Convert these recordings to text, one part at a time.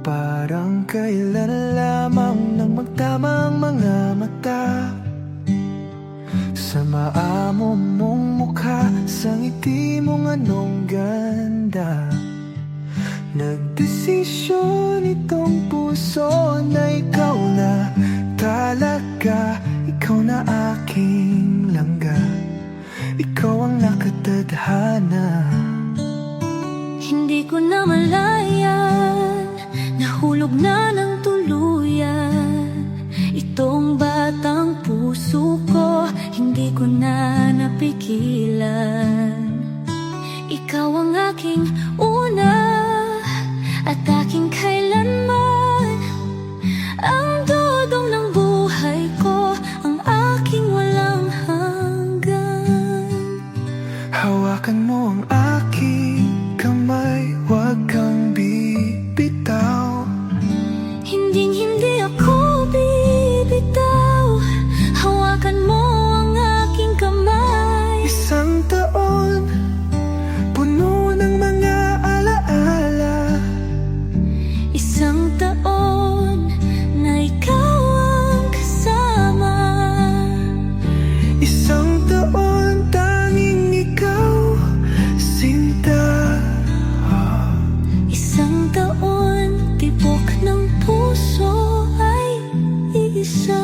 Parang kailan lamang nang magtamang mga mata sa maamo mong mukha, sa ngiti mong anong ganda. Nagdesisyon itong puso na ikaw na talaga, ikaw na aking langga, ikaw ang nakatadhana. Hindi ko na malayan, nahulog na ng tuluyan itong batang puso ko, hindi ko na napigilan. Ikaw ang aking una at aking kailanman, ang dudong ng buhay ko, ang aking walang hanggan. Hawakan mo ang aking kamay, huwag kang bibitaw. Hindi ako bibitaw, hawakan mo ang aking kamay. Isang taon, puno ng mga alaala. Isang taon na ikaw ang kasama. Isang taon, tanging ikaw, sinta. Isang taon, tibok ng puso ay iisa.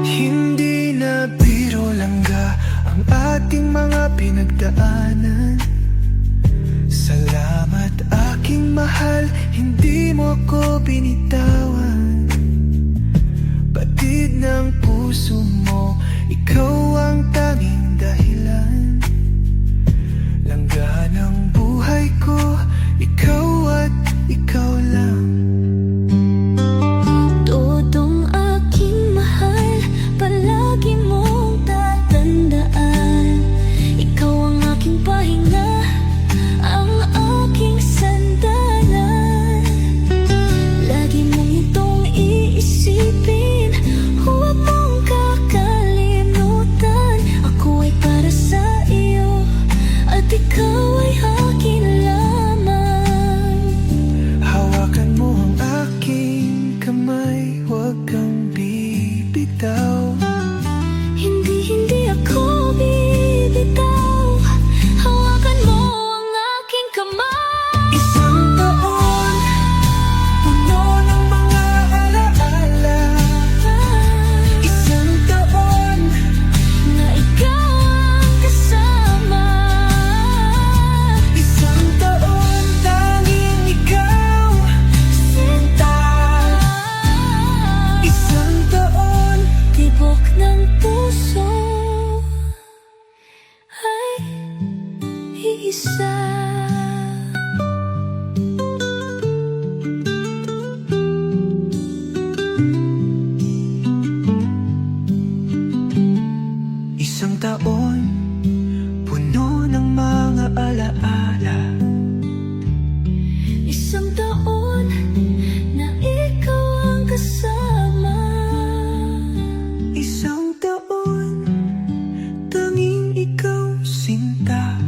Hindi na biro langga ang ating mga pinagdaanan. Salamat aking mahal, hindi mo ko binitawan. Batid ng puso mo, ikaw ang tanging dahilan. Langga ng buhay ko, ikaw at ikaw lang. Todong aking mahal, palagi mong tatandaan. Ikaw ang aking pahinga, ang aking sandalan. Lagi mong itong iisipin, huwag mong kakalimutan. Ako ay para sa iyo, at ikaw ay akin lamang. Hawakan mo ang aking kamay, huwag kang bibitaw. Hindi ako bibitaw, hawakan mo ang aking kamay. Isang taon, puno ng mga alaala. Isang taon, Na ikaw ang kasama. isang taon, tanging ikaw, Sinta. isang taon. Tibok ng puso ay iisa. Isang taon, puno ng mga alaala. Isang taon na ikaw ang kasama. Isang taon, tanging ikaw, sinta.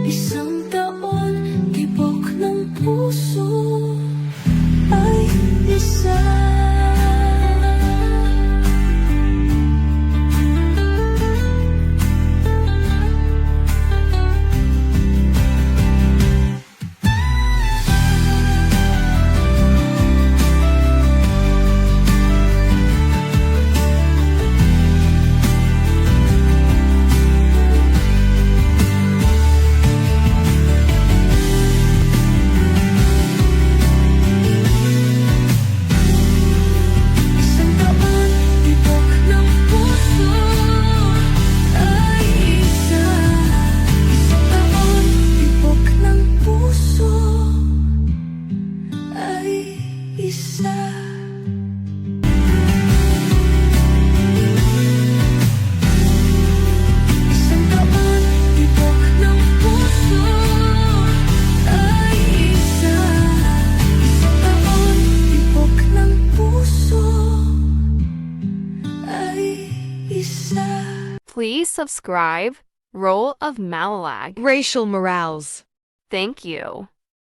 Isang taon, tibok ng puso ay isa. isa. Isang taon, tibok ng puso ay isa. Isang taon, tibok ng puso ay isa. Please subscribe Role of Malalag. Racial Morales. Thank you.